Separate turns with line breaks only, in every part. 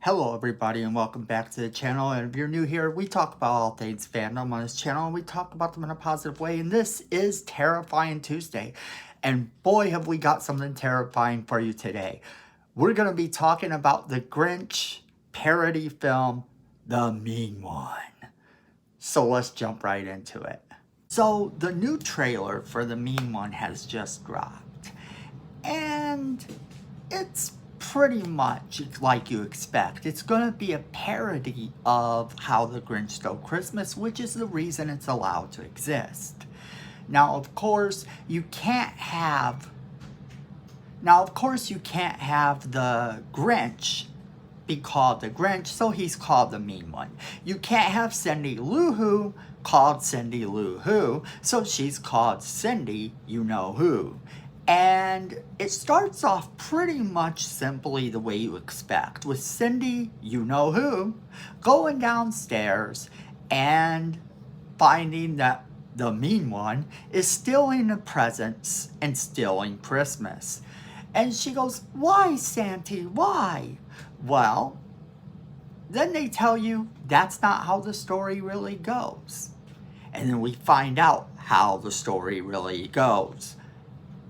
Hello everybody and welcome back to the channel, and if you're new here, we talk about all things fandom on this channel and we talk about them in a positive way, and this is Terrifying Tuesday, and boy have we got something terrifying for you today. We're going to be talking about the Grinch parody film, The Mean One. So let's jump right into it. So the new trailer for The Mean One has just dropped, and it's pretty much like you expect. It's going to be a parody of How the Grinch Stole Christmas, which is the reason it's allowed to exist. Now, of course, you can't have the Grinch be called the Grinch, so he's called the Mean One. You can't have Cindy Lou Who called Cindy Lou Who, so she's called Cindy You Know Who. And it starts off pretty much simply the way you expect, with Cindy You Know Who going downstairs and finding that the Mean One is stealing the presents and stealing Christmas. And she goes, "Why, Santy, why?" Well, then they tell you that's not how the story really goes. And then we find out how the story really goes.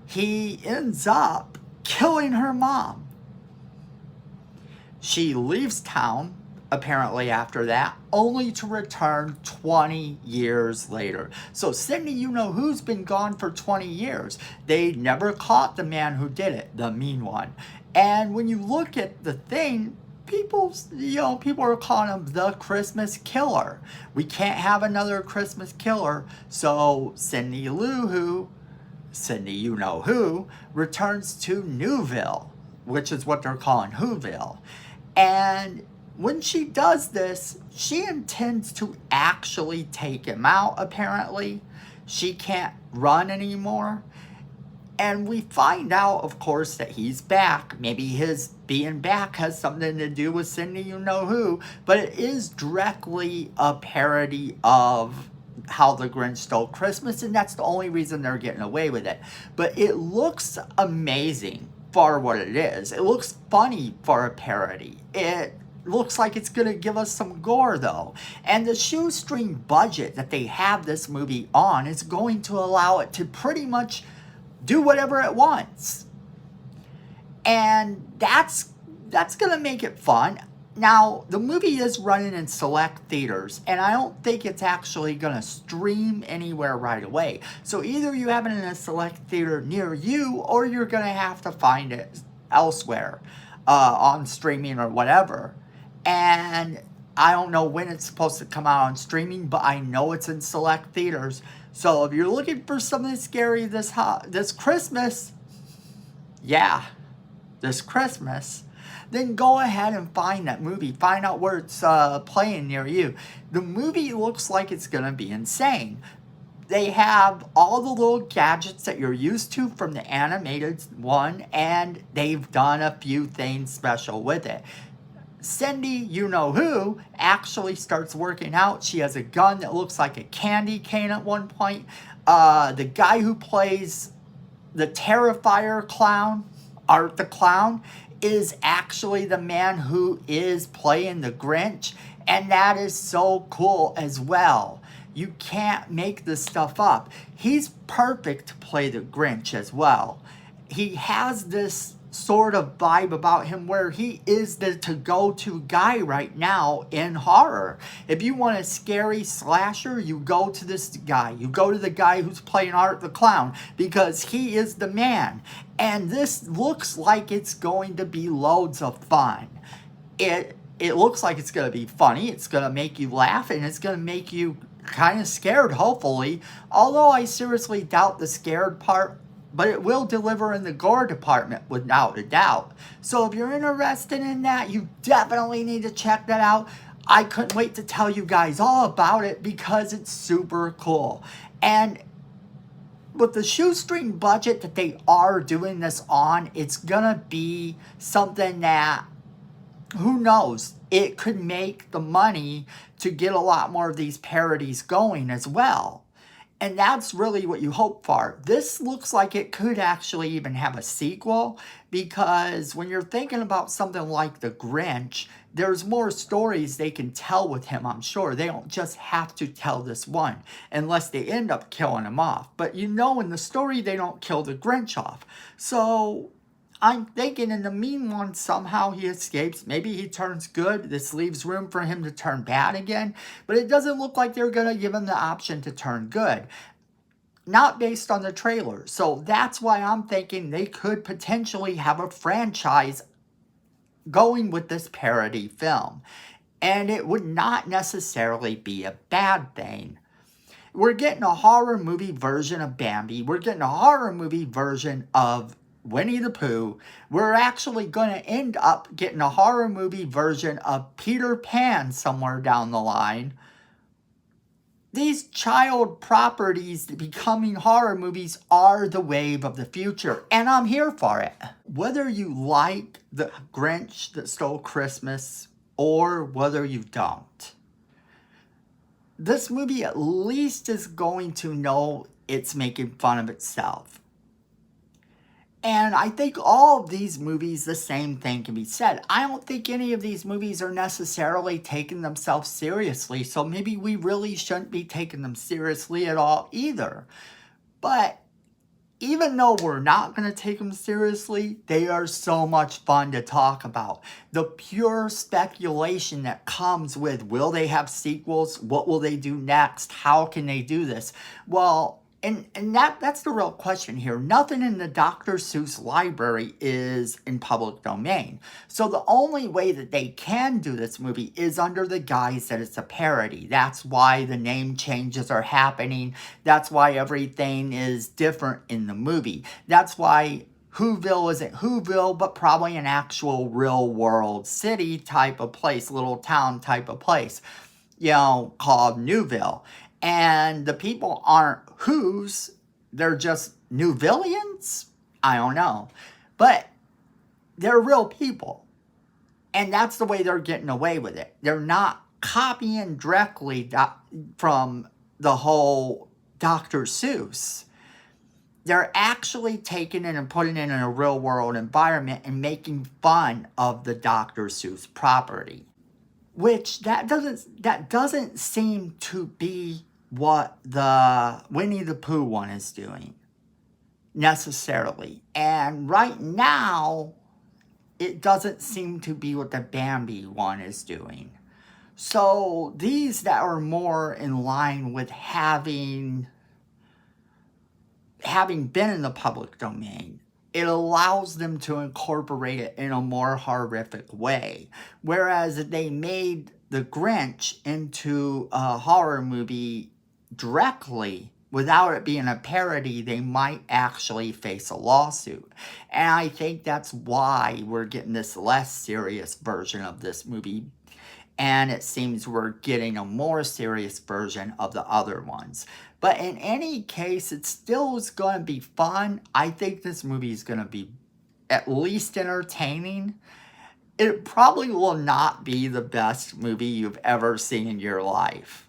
He ends up killing her mom. She leaves town, apparently after that, only to return 20 years later. So Cindy You Know Who's been gone for 20 years. They never caught the man who did it, the Mean One. And when you look at the thing, people are calling him the Christmas Killer. We can't have another Christmas Killer, so Cindy You Know Who returns to Newville, which is what they're calling Whoville. And when she does this, she intends to actually take him out, apparently. She can't run anymore. And we find out, of course, that he's back. Maybe his being back has something to do with Cindy You Know Who, but it is directly a parody of How the Grinch Stole Christmas, and that's the only reason they're getting away with it. But it looks amazing for what it is. It looks funny for a parody. It looks like it's going to give us some gore, though. And the shoestring budget that they have this movie on is going to allow it to pretty much do whatever it wants. And that's going to make it fun. Now, the movie is running in select theaters, and I don't think it's actually going to stream anywhere right away. So either you have it in a select theater near you, or you're going to have to find it elsewhere on streaming or whatever. And I don't know when it's supposed to come out on streaming, but I know it's in select theaters. So if you're looking for something scary this Christmas, then go ahead and find that movie. Find out where it's playing near you. The movie looks like it's going to be insane. They have all the little gadgets that you're used to from the animated one, and they've done a few things special with it. Cindy You Know Who actually starts working out. She has a gun that looks like a candy cane at one point. The guy who plays the Terrifier clown, Art the Clown, is actually the man who is playing the Grinch, and that is so cool as well. You can't make this stuff up. He's perfect to play the Grinch as well. He has this sort of vibe about him where he is the to-go-to guy right now in horror. If you want a scary slasher, you go to this guy. You go to the guy who's playing Art the Clown, because he is the man. And this looks like it's going to be loads of fun. It looks like it's going to be funny. It's going to make you laugh, and it's going to make you kind of scared, hopefully. Although I seriously doubt the scared part, but it will deliver in the gore department without a doubt. So if you're interested in that, you definitely need to check that out. I couldn't wait to tell you guys all about it because it's super cool. And with the shoestring budget that they are doing this on, it's gonna be something that, who knows, it could make the money to get a lot more of these parodies going as well. And that's really what you hope for. This looks like it could actually even have a sequel, because when you're thinking about something like The Grinch, there's more stories they can tell with him, I'm sure. They don't just have to tell this one, unless they end up killing him off. But you know, in the story, they don't kill the Grinch off. So I'm thinking in the Mean One, somehow he escapes. Maybe he turns good. This leaves room for him to turn bad again. But it doesn't look like they're going to give him the option to turn good. Not based on the trailer. So that's why I'm thinking they could potentially have a franchise going with this parody film. And it would not necessarily be a bad thing. We're getting a horror movie version of Bambi. We're getting a horror movie version of Winnie the Pooh. We're actually going to end up getting a horror movie version of Peter Pan somewhere down the line. These child properties becoming horror movies are the wave of the future, and I'm here for it. Whether you like The Grinch That Stole Christmas or whether you don't, this movie at least is going to know it's making fun of itself. And I think all of these movies, the same thing can be said. I don't think any of these movies are necessarily taking themselves seriously, so maybe we really shouldn't be taking them seriously at all either. But even though we're not going to take them seriously, they are so much fun to talk about. The pure speculation that comes with, will they have sequels? What will they do next? How can they do this? Well, and that's the real question here. Nothing in the Dr. Seuss library is in public domain. So the only way that they can do this movie is under the guise that it's a parody. That's why the name changes are happening. That's why everything is different in the movie. That's why Whoville isn't Whoville, but probably an actual real world city type of place, little town type of place, you know, called Newville. And the people aren't Who's, they're just Newvillians? I don't know. But they're real people. And that's the way they're getting away with it. They're not copying directly from the whole Dr. Seuss. They're actually taking it and putting it in a real world environment and making fun of the Dr. Seuss property. Which that doesn't seem to be what the Winnie the Pooh one is doing, necessarily. And right now, it doesn't seem to be what the Bambi one is doing. So these that are more in line with having been in the public domain, it allows them to incorporate it in a more horrific way. Whereas if they made The Grinch into a horror movie directly, without it being a parody, they might actually face a lawsuit. And I think that's why we're getting this less serious version of this movie. And it seems we're getting a more serious version of the other ones. But in any case, it still is going to be fun. I think this movie is going to be at least entertaining. It probably will not be the best movie you've ever seen in your life.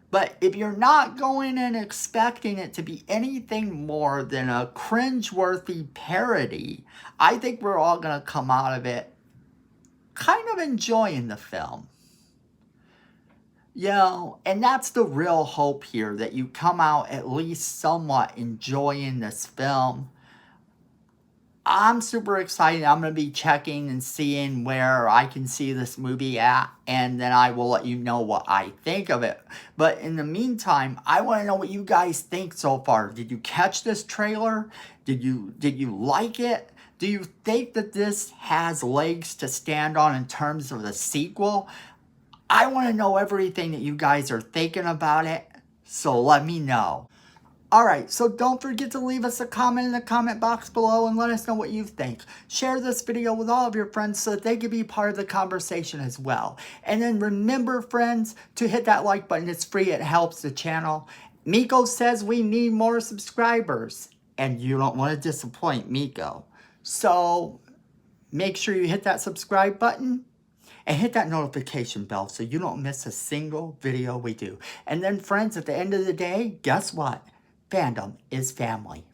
But if you're not going in expecting it to be anything more than a cringeworthy parody, I think we're all going to come out of it kind of enjoying the film. You know, and that's the real hope here, that you come out at least somewhat enjoying this film. I'm super excited. I'm going to be checking and seeing where I can see this movie at, and then I will let you know what I think of it. But in the meantime, I want to know what you guys think so far. Did you catch this trailer? Did you like it? Do you think that this has legs to stand on in terms of the sequel? I want to know everything that you guys are thinking about it, so let me know. Alright, so don't forget to leave us a comment in the comment box below and let us know what you think. Share this video with all of your friends so that they can be part of the conversation as well. And then remember, friends, to hit that like button. It's free, it helps the channel. Miko says we need more subscribers, and you don't want to disappoint Miko. So make sure you hit that subscribe button. and hit that notification bell so you don't miss a single video we do. And then friends, at the end of the day, guess what? Fandom is family.